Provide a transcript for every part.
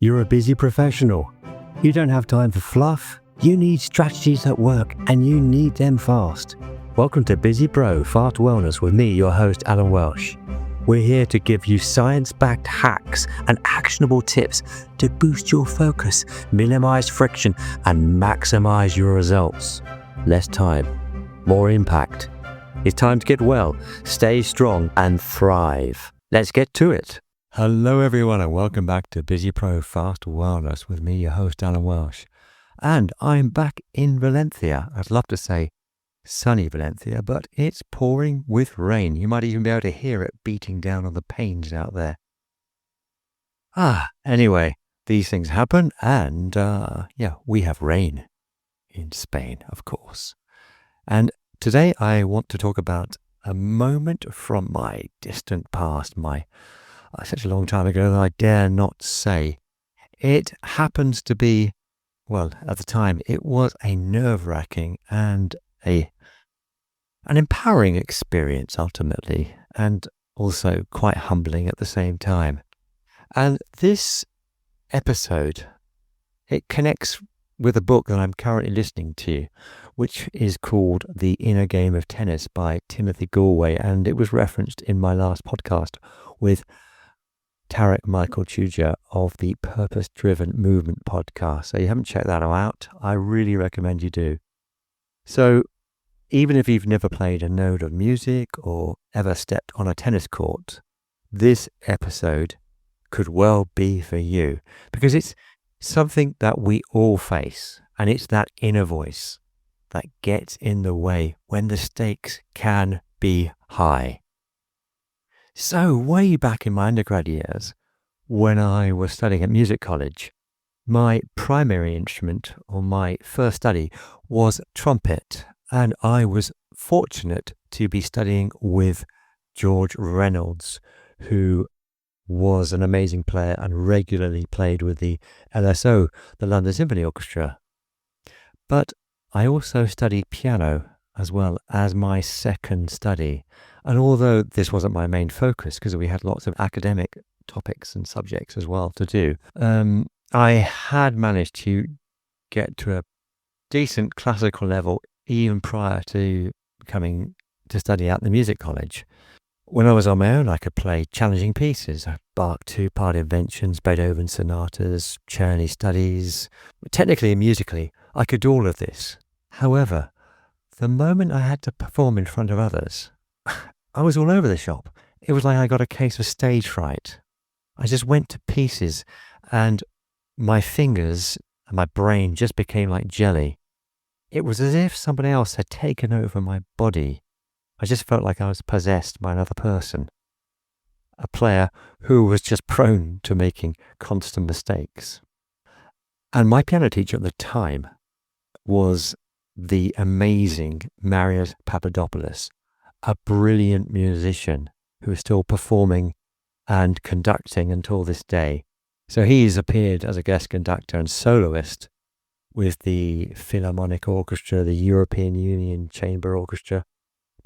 You're a busy professional. You don't have time for fluff. You need strategies that work, and you need them fast. Welcome to Busy Pro Fast Wellness with me, your host, Alan Welsh. We're here to give you science-backed hacks and actionable tips to boost your focus, minimize friction, and maximize your results. Less time, more impact. It's time to get well, stay strong, and thrive. Let's get to it. Hello everyone and welcome back to Busy Pro Fast Wellness with me, your host Alan Welsh. And I'm back in Valencia. I'd love to say sunny Valencia, but it's pouring with rain. You might even be able to hear it beating down on the panes out there. Anyway, these things happen and we have rain in Spain, of course. And today I want to talk about a moment from my distant past, such a long time ago that I dare not say. It happens to be, well, at the time, it was a nerve-wracking and an empowering experience ultimately, and also quite humbling at the same time. And this episode, it connects with a book that I'm currently listening to, which is called The Inner Game of Tennis by Timothy Gallwey, and it was referenced in my last podcast with Tarek Michael Chuja of the Purpose Driven Movement podcast. So you haven't checked that out, I really recommend you do. So even if you've never played a note of music or ever stepped on a tennis court, this episode could well be for you, because it's something that we all face, and it's that inner voice that gets in the way when the stakes can be high. So way back in my undergrad years, when I was studying at music college, my primary instrument, or my first study, was trumpet, and I was fortunate to be studying with George Reynolds, who was an amazing player and regularly played with the LSO, the London Symphony Orchestra. But I also studied piano as well as my second study. And although this wasn't my main focus, because we had lots of academic topics and subjects as well to do, I had managed to get to a decent classical level even prior to coming to study at the music college. When I was on my own, I could play challenging pieces, Bach two-part inventions, Beethoven sonatas, Czerny studies. Technically and musically, I could do all of this. However, the moment I had to perform in front of others, I was all over the shop. It was like I got a case of stage fright. I just went to pieces, and my fingers and my brain just became like jelly. It was as if somebody else had taken over my body. I just felt like I was possessed by another person, a player who was just prone to making constant mistakes. And my piano teacher at the time was the amazing Marios Papadopoulos, a brilliant musician who is still performing and conducting until this day. So he's appeared as a guest conductor and soloist with the Philharmonic Orchestra, the European Union Chamber Orchestra,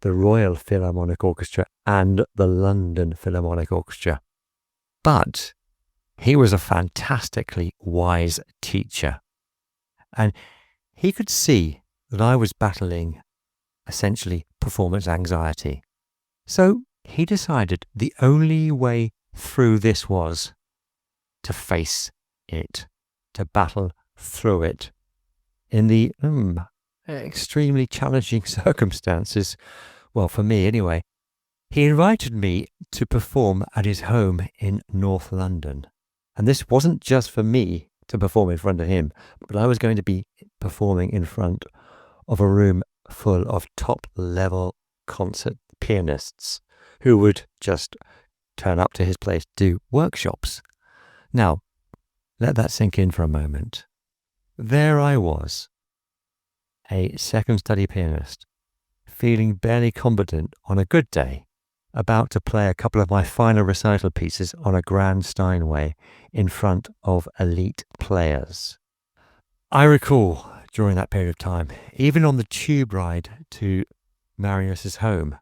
the Royal Philharmonic Orchestra, and the London Philharmonic Orchestra. But he was a fantastically wise teacher, and he could see that I was battling essentially performance anxiety. So he decided the only way through this was to face it, to battle through it in the extremely challenging circumstances. Well, for me anyway. He invited me to perform at his home in North London. And this wasn't just for me to perform in front of him, but I was going to be performing in front of a room full of top-level concert pianists who would just turn up to his place to do workshops. Now, let that sink in for a moment. There I was, a second study pianist, feeling barely competent on a good day, about to play a couple of my final recital pieces on a grand Steinway in front of elite players. I recall during that period of time, even on the tube ride to Marios's home,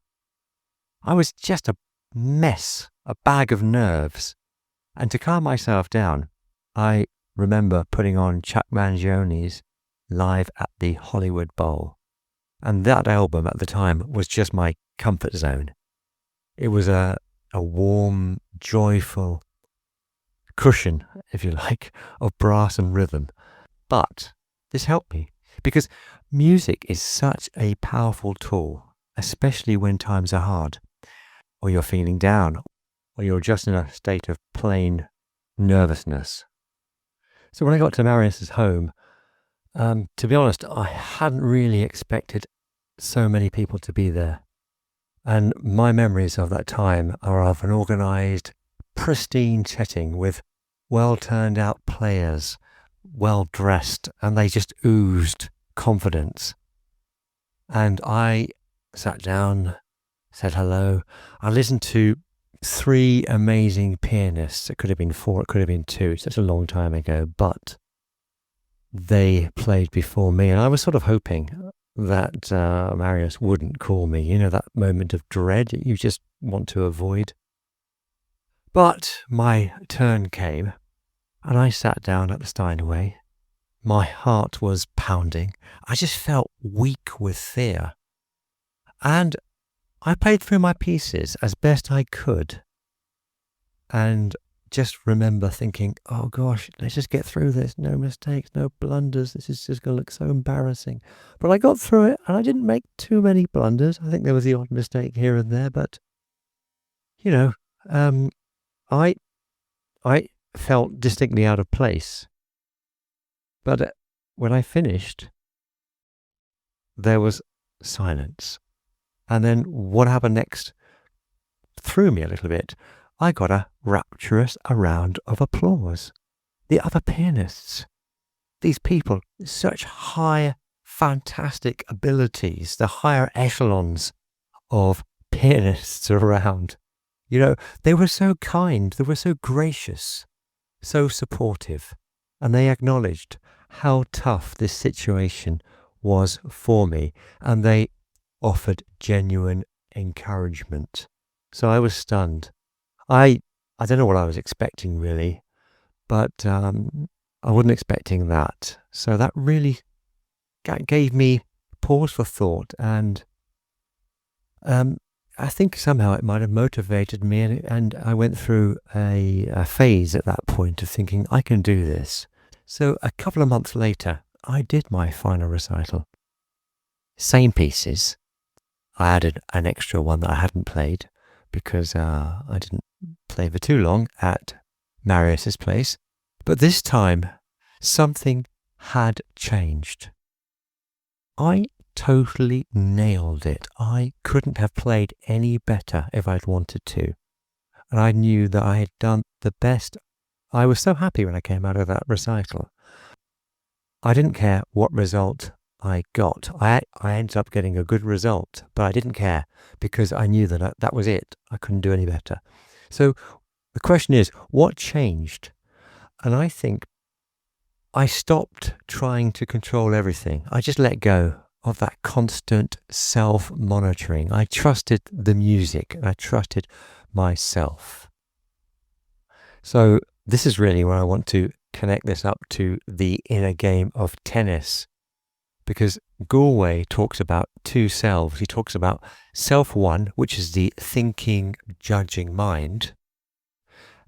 I was just a mess, a bag of nerves. And to calm myself down, I remember putting on Chuck Mangioni's Live at the Hollywood Bowl. And that album at the time was just my comfort zone. It was a warm, joyful cushion, if you like, of brass and rhythm. But this helped me because music is such a powerful tool, especially when times are hard, or you're feeling down, or you're just in a state of plain nervousness. So when I got to Marius's home, to be honest, I hadn't really expected so many people to be there. And my memories of that time are of an organised, pristine setting with well-turned-out players, well-dressed, and they just oozed confidence. And I sat down, said hello. I listened to 3 amazing pianists. It could have been 4, it could have been 2. It's such a long time ago, but they played before me, and I was sort of hoping that Marios wouldn't call me. You know, that moment of dread you just want to avoid. But my turn came, and I sat down at the Steinway. My heart was pounding. I just felt weak with fear. And I played through my pieces as best I could. And just remember thinking, oh gosh, let's just get through this. No mistakes, no blunders. This is just going to look so embarrassing. But I got through it and I didn't make too many blunders. I think there was the odd mistake here and there, but, you know, I felt distinctly out of place. But when I finished, there was silence. And then what happened next threw me a little bit. I got a rapturous round of applause. The other pianists, these people, such high, fantastic abilities, the higher echelons of pianists around. You know, they were so kind, they were so gracious, so supportive, and they acknowledged how tough this situation was for me, and they offered genuine encouragement. So I was stunned. I don't know what I was expecting really, but I wasn't expecting that. So that really gave me pause for thought, and I think somehow it might have motivated me, and I went through a phase at that point of thinking, I can do this. So a couple of months later, I did my final recital. Same pieces. I added an extra one that I hadn't played because I didn't play for too long at Marius's place. But this time, something had changed. I totally nailed it. I couldn't have played any better if I'd wanted to. And I knew that I had done the best. I was so happy when I came out of that recital. I didn't care what result I got. I ended up getting a good result, but I didn't care because I knew that that was it. I couldn't do any better. So the question is, what changed? And I think I stopped trying to control everything. I just let go of that constant self-monitoring. I trusted the music. I trusted myself. So this is really where I want to connect this up to the inner game of tennis. Because Gallwey talks about 2 selves. He talks about self 1, which is the thinking, judging mind,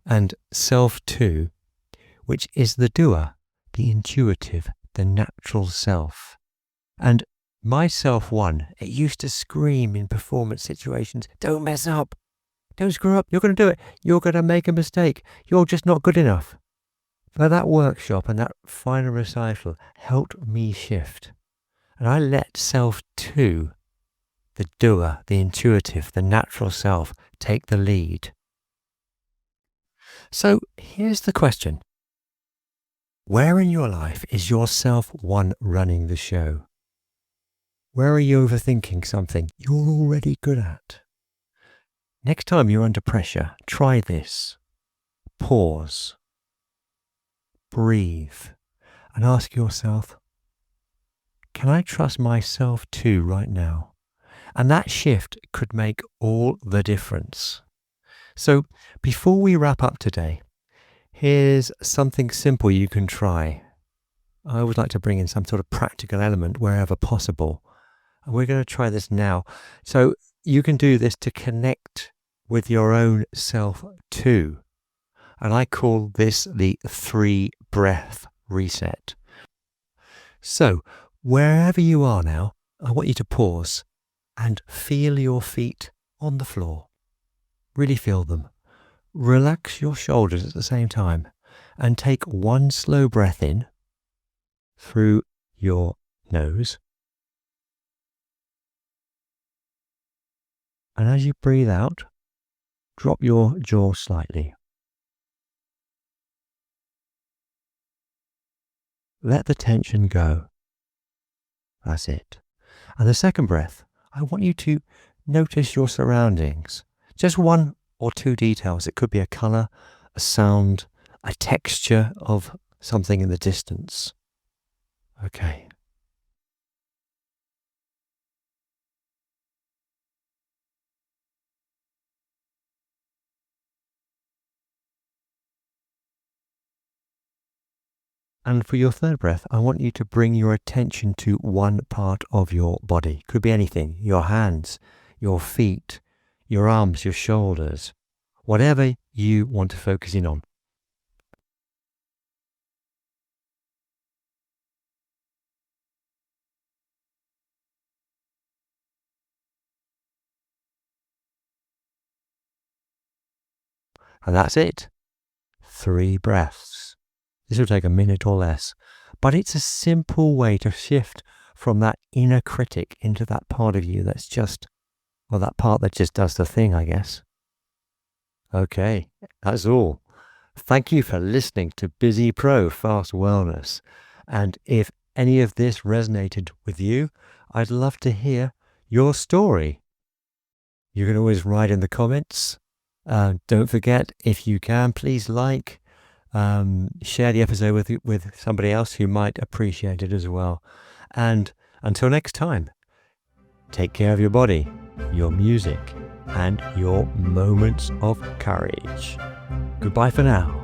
and self 2, which is the doer, the intuitive, the natural self. And my self 1, it used to scream in performance situations, don't mess up, don't screw up, you're going to do it, you're going to make a mistake, you're just not good enough. But that workshop and that final recital helped me shift. And I let self 2, the doer, the intuitive, the natural self, take the lead. So here's the question. Where in your life is your self 1 running the show? Where are you overthinking something you're already good at? Next time you're under pressure, try this. Pause. Breathe. And ask yourself, can I trust myself too right now? And that shift could make all the difference. So before we wrap up today, here's something simple you can try. I always like to bring in some sort of practical element wherever possible. And we're going to try this now. So you can do this to connect with your own self too. And I call this the 3-breath reset. So wherever you are now, I want you to pause and feel your feet on the floor. Really feel them. Relax your shoulders at the same time and take one slow breath in through your nose. And as you breathe out, drop your jaw slightly. Let the tension go. That's it. And the second breath, I want you to notice your surroundings. Just 1 or 2 details. It could be a color, a sound, a texture of something in the distance. Okay. And for your third breath, I want you to bring your attention to one part of your body. Could be anything, your hands, your feet, your arms, your shoulders, whatever you want to focus in on. And that's it. 3 breaths. This will take a minute or less, but it's a simple way to shift from that inner critic into that part of you that's just, well, that part that just does the thing, I guess. Okay, that's all. Thank you for listening to Busy Pro Fast Wellness. And if any of this resonated with you, I'd love to hear your story. You can always write in the comments. Don't forget, if you can, please share the episode with somebody else who might appreciate it as well. And until next time, take care of your body, your music, and your moments of courage. Goodbye for now.